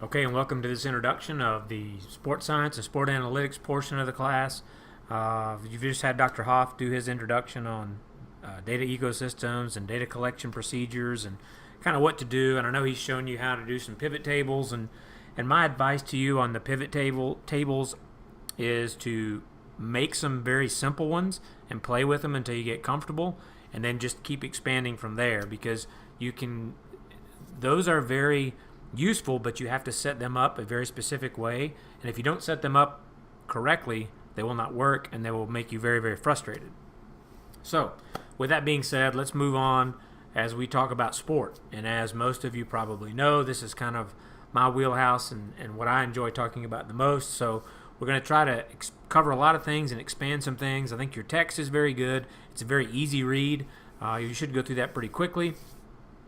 Okay, and welcome to this introduction of the sports science and sport analytics portion of the class. You've just had Dr. Hoff do his introduction on data ecosystems and data collection procedures and kind of what to do. And I know he's shown you how to do some pivot tables. And my advice to you on the pivot tables is to make some very simple ones and play with them until you get comfortable, and then just keep expanding from there, because those are very useful, but you have to set them up a very specific way. And if you don't set them up correctly, they will not work and they will make you very, very frustrated. So, with that being said, let's move on as we talk about sport. And as most of you probably know, this is kind of my wheelhouse and what I enjoy talking about the most. So, we're going to try to cover a lot of things and expand some things. I think your text is very good. It's a very easy read. You should go through that pretty quickly.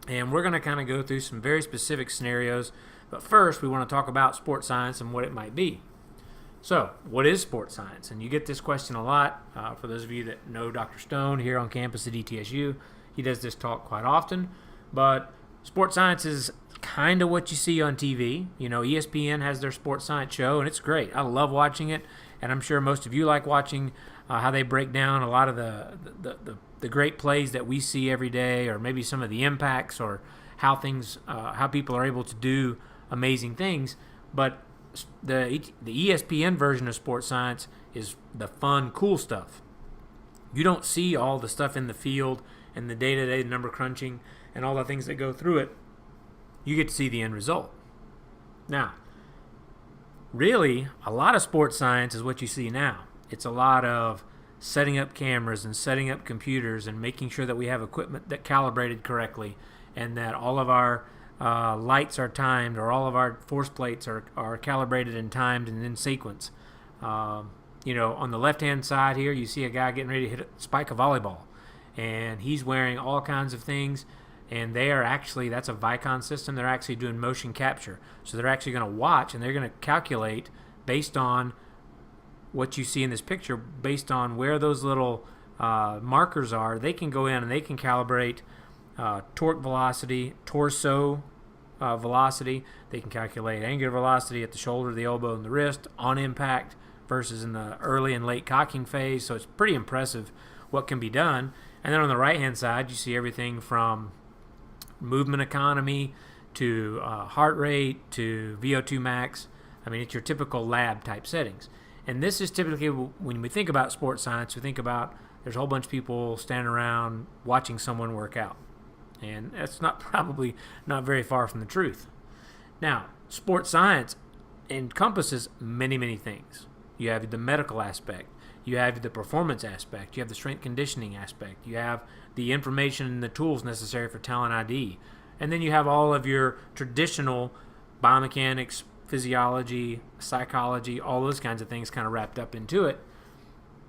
And we're going to kind of go through some very specific scenarios. But first, we want to talk about sports science and what it might be. So, what is sports science? And you get this question a lot. For those of you that know Dr. Stone here on campus at ETSU, he does this talk quite often. But sports science is kind of what you see on TV. You know, ESPN has their sports science show, and it's great. I love watching it, and I'm sure most of you like watching how they break down a lot of the great plays that we see every day, or maybe some of the impacts, or how people are able to do amazing things. But the ESPN version of sports science is the fun, cool stuff. You don't see all the stuff in the field and the day-to-day number crunching and all the things that go through it. You get to see the end result. Now, really, a lot of sports science is what you see now. It's a lot of setting up cameras and setting up computers and making sure that we have equipment that calibrated correctly, and that all of our lights are timed, or all of our force plates are calibrated and timed and in sequence. On the left-hand side here, you see a guy getting ready to spike a volleyball, and he's wearing all kinds of things. And that's a Vicon system. They're actually doing motion capture. So they're actually going to watch, and they're going to calculate based on what you see in this picture, based on where those little markers are. They can go in and they can calibrate torque velocity, torso velocity. They can calculate angular velocity at the shoulder, the elbow, and the wrist on impact versus in the early and late cocking phase. So it's pretty impressive what can be done. And then on the right-hand side, you see everything from movement economy to heart rate to VO2 max. I mean, it's your typical lab type settings. And this is typically, when we think about sports science, we think about there's a whole bunch of people standing around watching someone work out. And that's probably not very far from the truth. Now, sports science encompasses many, many things. You have the medical aspect. You have the performance aspect. You have the strength conditioning aspect. You have the information and the tools necessary for talent ID. And then you have all of your traditional biomechanics, physiology, psychology, all those kinds of things kind of wrapped up into it.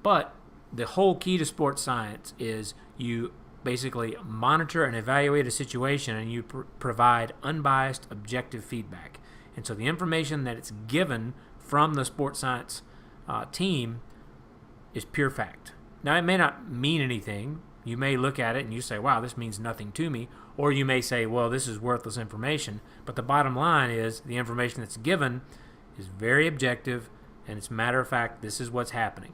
But the whole key to sports science is you basically monitor and evaluate a situation, and you provide unbiased, objective feedback. And so the information that it's given from the sports science team is pure fact. Now, it may not mean anything. You may look at it and you say, wow, this means nothing to me. Or you may say, well, this is worthless information. But the bottom line is the information that's given is very objective, and it's matter of fact, this is what's happening.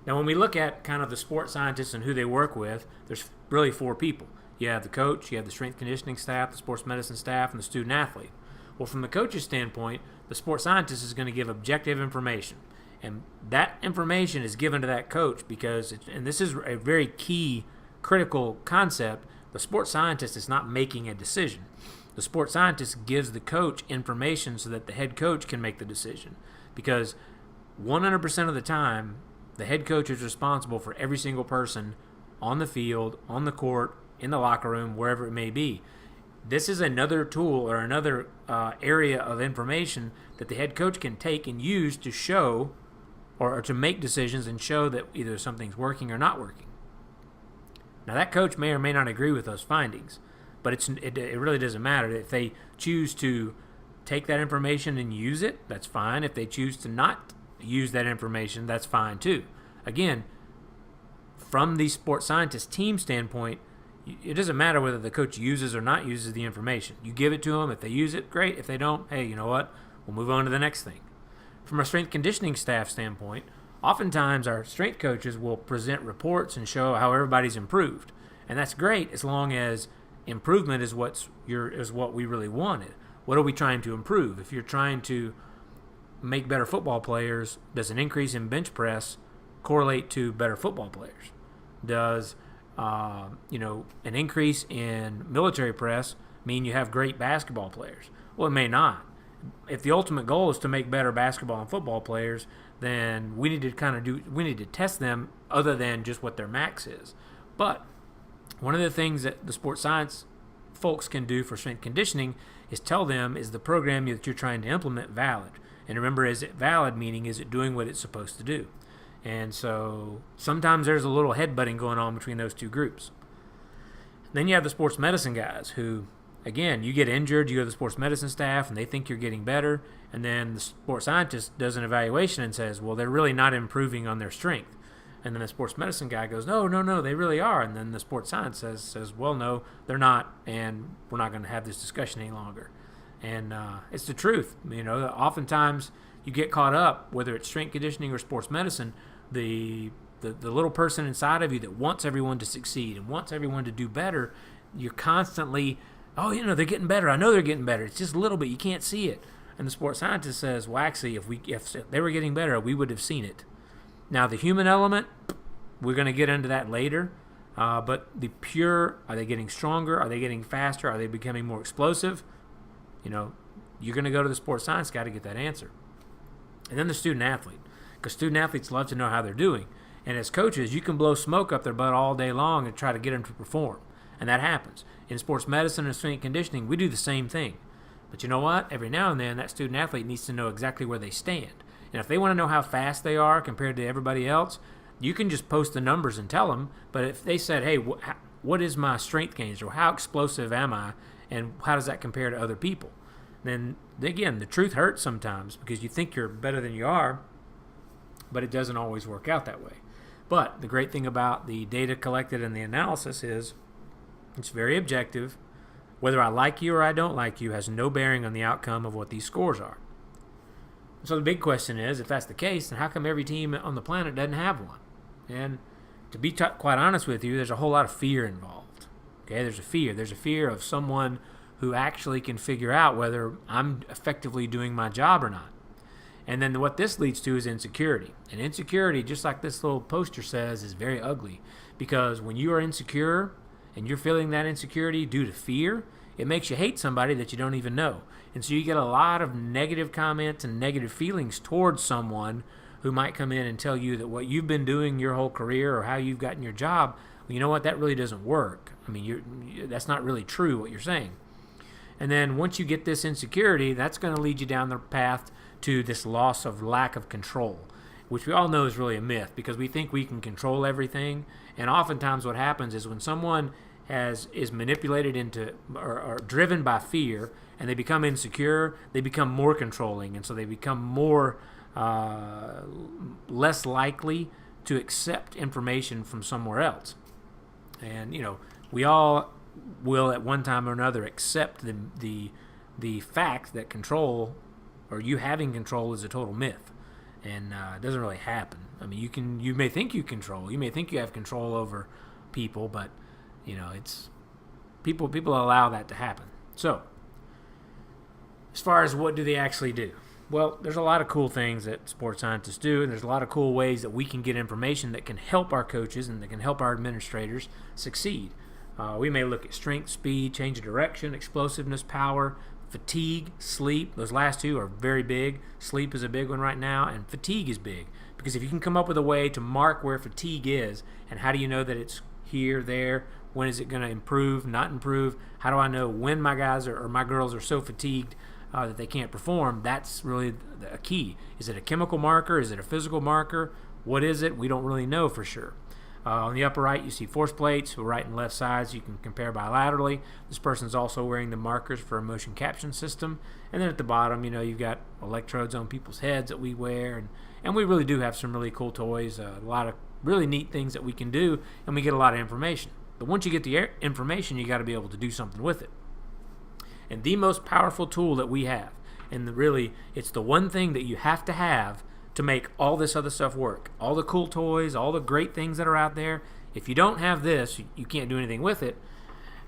Now, when we look at kind of the sports scientists and who they work with, there's really four people. You have the coach, you have the strength conditioning staff, the sports medicine staff, and the student athlete. Well, from the coach's standpoint, the sports scientist is going to give objective information. And that information is given to that coach because, and this is a very key, critical concept, the sports scientist is not making a decision. The sports scientist gives the coach information so that the head coach can make the decision. Because 100% of the time, the head coach is responsible for every single person on the field, on the court, in the locker room, wherever it may be. This is another tool or another area of information that the head coach can take and use to show or to make decisions and show that either something's working or not working. Now, that coach may or may not agree with those findings, but it really doesn't matter. If they choose to take that information and use it, that's fine. If they choose to not use that information, that's fine too. Again, from the sports scientist team standpoint, It doesn't matter whether the coach uses or not uses the information. You give it to them. If they use it, great. If they don't, hey, you know what? We'll move on to the next thing. From a strength conditioning staff standpoint, oftentimes our strength coaches will present reports and show how everybody's improved. And that's great as long as improvement is what we really wanted. What are we trying to improve? If you're trying to make better football players, does an increase in bench press correlate to better football players? Does an increase in military press mean you have great basketball players? Well, it may not. If the ultimate goal is to make better basketball and football players, then we need to test them other than just what their max is. But one of the things that the sports science folks can do for strength conditioning is tell them, is the program that you're trying to implement valid? And remember, is it valid, meaning is it doing what it's supposed to do? And so sometimes there's a little headbutting going on between those two groups. Then you have the sports medicine guys who, again, you get injured, you go to the sports medicine staff, and they think you're getting better, and then the sports scientist does an evaluation and says, well, they're really not improving on their strength. And then the sports medicine guy goes, no, they really are. And then the sports science says, well, no, they're not, and we're not going to have this discussion any longer. And it's the truth. Oftentimes you get caught up, whether it's strength conditioning or sports medicine, the little person inside of you that wants everyone to succeed and wants everyone to do better, you're constantly, they're getting better. I know they're getting better. It's just a little bit. You can't see it. And the sports scientist says, well, actually, if they were getting better, we would have seen it. Now, the human element, we're going to get into that later. But the pure, are they getting stronger? Are they getting faster? Are they becoming more explosive? You're going to go to the sports science guy to get that answer. And then the student athlete, because student athletes love to know how they're doing. And as coaches, you can blow smoke up their butt all day long and try to get them to perform. And that happens. In sports medicine and strength conditioning, we do the same thing. But you know what? Every now and then, that student athlete needs to know exactly where they stand. And if they want to know how fast they are compared to everybody else, you can just post the numbers and tell them. But if they said, hey, what is my strength gains, or how explosive am I, and how does that compare to other people? Then, again, the truth hurts sometimes because you think you're better than you are, but it doesn't always work out that way. But the great thing about the data collected and the analysis is it's very objective. Whether I like you or I don't like you has no bearing on the outcome of what these scores are. So the big question is, if that's the case, then how come every team on the planet doesn't have one? And to be quite honest with you, there's a whole lot of fear involved. Okay, there's a fear. There's a fear of someone who actually can figure out whether I'm effectively doing my job or not. And then what this leads to is insecurity. And insecurity, just like this little poster says, is very ugly. Because when you are insecure and you're feeling that insecurity due to fear, it makes you hate somebody that you don't even know. And so you get a lot of negative comments and negative feelings towards someone who might come in and tell you that what you've been doing your whole career or how you've gotten your job, well, you know what, that really doesn't work. I mean, that's not really true what you're saying. And then once you get this insecurity, that's going to lead you down the path to this loss of lack of control, which we all know is really a myth because we think we can control everything. And oftentimes what happens is when someone is manipulated into or driven by fear and they become insecure, they become more controlling. And so they become more less likely to accept information from somewhere else. And, we all will at one time or another accept the fact that control or you having control is a total myth, and it doesn't really happen. I mean, you may think you control, you may think you have control over people, but it's people allow that to happen. So, as far as what do they actually do? Well, there's a lot of cool things that sports scientists do, and there's a lot of cool ways that we can get information that can help our coaches and that can help our administrators succeed. We may look at strength, speed, change of direction, explosiveness, power, fatigue, sleep. Those last two are very big. Sleep is a big one right now, and fatigue is big. Because if you can come up with a way to mark where fatigue is, and how do you know that it's here, there, when is it going to improve, not improve, how do I know when my guys or my girls are so fatigued that they can't perform, that's really a key. Is it a chemical marker? Is it a physical marker? What is it? We don't really know for sure. On the upper right, you see force plates, right and left sides. You can compare bilaterally. This person's also wearing the markers for a motion capture system. And then at the bottom, you've got electrodes on people's heads that we wear. And we really do have some really cool toys, a lot of really neat things that we can do, and we get a lot of information. But once you get the information, you got to be able to do something with it. And the most powerful tool that we have, and really, it's the one thing that you have to make all this other stuff work. All the cool toys, all the great things that are out there. If you don't have this, you can't do anything with it,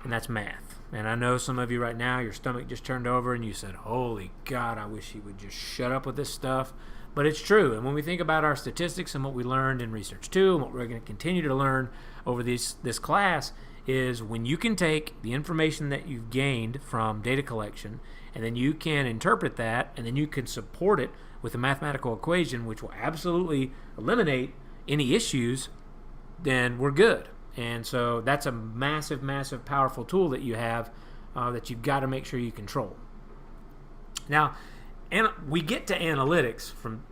and that's math. And I know some of you right now, your stomach just turned over and you said, holy God, I wish he would just shut up with this stuff. But it's true. And when we think about our statistics and what we learned in research 2 and what we're going to continue to learn over this class is when you can take the information that you've gained from data collection and then you can interpret that and then you can support it with a mathematical equation which will absolutely eliminate any issues, then we're good. And so that's a massive, massive, powerful tool that you have that you've got to make sure you control. Now, we get to analytics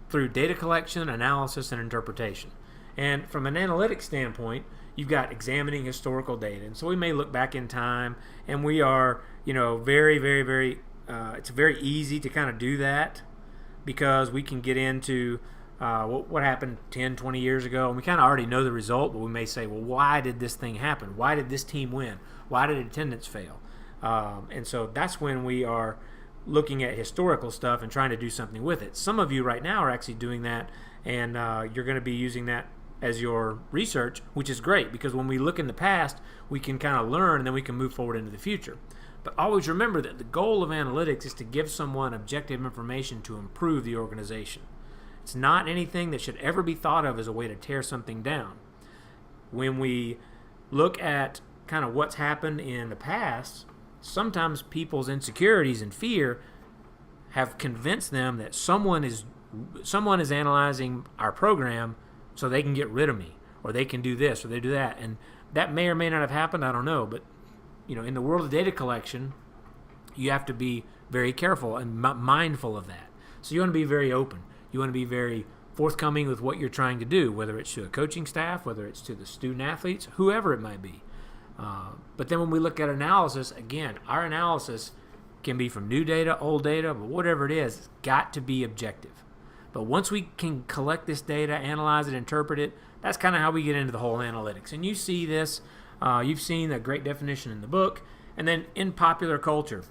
through data collection, analysis, and interpretation. And from an analytics standpoint, you've got examining historical data. And so we may look back in time, and we are, very, very, very, it's very easy to kind of do that because we can get into what happened 10, 20 years ago, and we kind of already know the result, but we may say, well, why did this thing happen? Why did this team win? Why did attendance fail? And so that's when we are looking at historical stuff and trying to do something with it. Some of you right now are actually doing that, and you're going to be using that as your research, which is great because when we look in the past, we can kind of learn and then we can move forward into the future. But always remember that the goal of analytics is to give someone objective information to improve the organization. It's not anything that should ever be thought of as a way to tear something down. When we look at kind of what's happened in the past, sometimes people's insecurities and fear have convinced them that someone is analyzing our program so they can get rid of me, or they can do this, or they do that. And that may or may not have happened, I don't know. But, in the world of data collection, you have to be very careful and mindful of that. So you want to be very open. You want to be very forthcoming with what you're trying to do, whether it's to a coaching staff, whether it's to the student athletes, whoever it might be. But then when we look at analysis, again, our analysis can be from new data, old data, but whatever it is, it's got to be objective. But once we can collect this data, analyze it, interpret it, that's kind of how we get into the whole analytics. And you see this, you've seen a great definition in the book, and then in popular culture,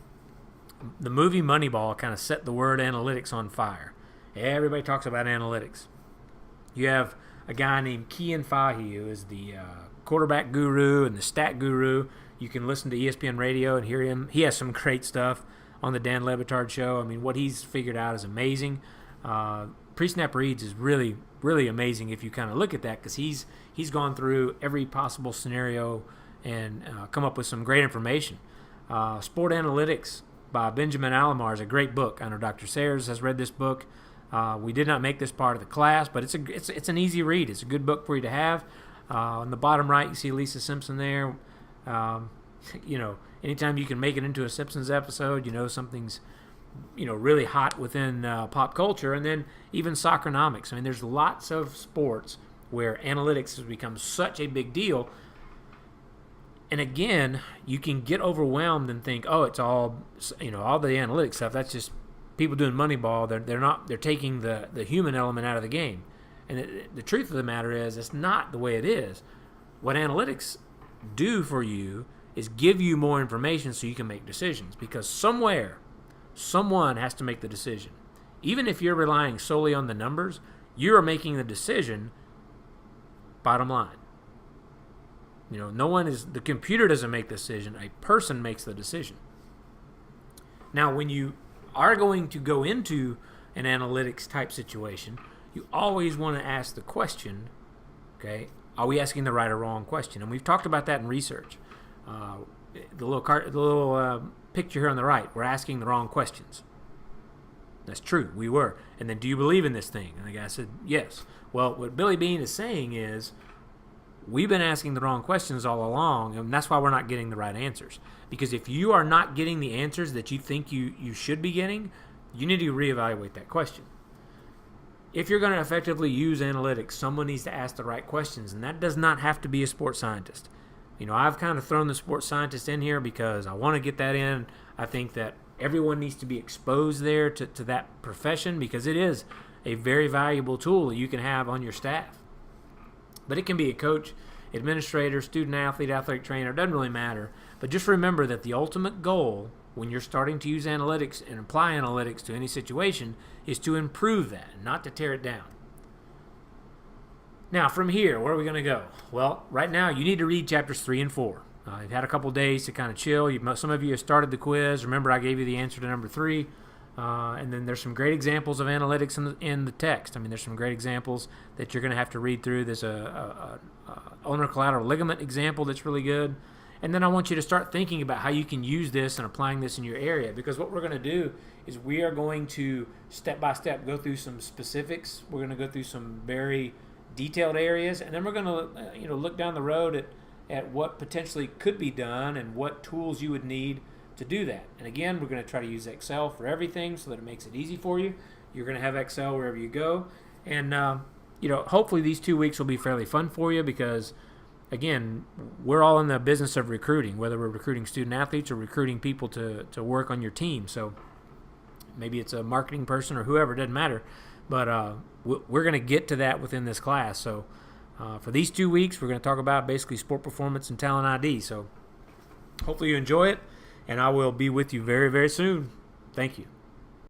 the movie Moneyball kind of set the word analytics on fire. Everybody talks about analytics. You have a guy named Kian Fahi, who is the quarterback guru and the stat guru. You can listen to ESPN radio and hear him. He has some great stuff on the Dan Le Batard show. I mean, what he's figured out is amazing. Pre-snap reads is really, really amazing if you kind of look at that because he's gone through every possible scenario and come up with some great information. Sport Analytics by Benjamin Alomar is a great book. I know Dr. Sayers has read this book. We did not make this part of the class, but it's an easy read. It's a good book for you to have. On the bottom right, you see Lisa Simpson there. Anytime you can make it into a Simpsons episode, something's really hot within pop culture. And then even Soccernomics. I mean, there's lots of sports where analytics has become such a big deal. And again, you can get overwhelmed and think, oh, it's all all the analytics stuff. That's just people doing Moneyball. They're taking the human element out of the game. And the truth of the matter is, it's not the way it is. What analytics do for you is give you more information so you can make decisions. Because somewhere, someone has to make the decision. Even if you're relying solely on the numbers, you are making the decision. Bottom line. The computer doesn't make the decision. A person makes the decision. Now, when you are going to go into an analytics type situation, you always want to ask the question, okay, are we asking the right or wrong question? And we've talked about that in research. The little picture here on the right, we're asking the wrong questions. That's true, we were. And then, do you believe in this thing? And the guy said, yes. Well, what Billy Bean is saying is, we've been asking the wrong questions all along, and that's why we're not getting the right answers. Because if you are not getting the answers that you think you should be getting, you need to reevaluate that question. If you're going to effectively use analytics, someone needs to ask the right questions, and that does not have to be a sports scientist. I've kind of thrown the sports scientist in here because I want to get that in. I think that everyone needs to be exposed there to that profession because it is a very valuable tool that you can have on your staff. But it can be a coach, administrator, student athlete, athletic trainer, doesn't really matter. But just remember that the ultimate goal when you're starting to use analytics and apply analytics to any situation is to improve that, not to tear it down. Now, from here, where are we going to go? Well, right now, you need to read chapters 3 and 4. You've had a couple days to kind of chill. Some of you have started the quiz. Remember, I gave you the answer to number 3. And then there's some great examples of analytics in the text. I mean, there's some great examples that you're going to have to read through. There's a ulnar collateral ligament example that's really good. And then I want you to start thinking about how you can use this and applying this in your area, because what we're going to do is we are going to step by step go through some specifics. We're going to go through some very detailed areas, and then we're going to look down the road at what potentially could be done and what tools you would need to do that. And again, we're going to try to use Excel for everything so that it makes it easy for you. You're going to have Excel wherever you go, and hopefully these 2 weeks will be fairly fun for you, because again, we're all in the business of recruiting, whether we're recruiting student athletes or recruiting people to work on your team. So maybe it's a marketing person or whoever, it doesn't matter. But we're going to get to that within this class. So for these 2 weeks, we're going to talk about basically sport performance and talent ID. So hopefully you enjoy it, and I will be with you very, very soon. Thank you.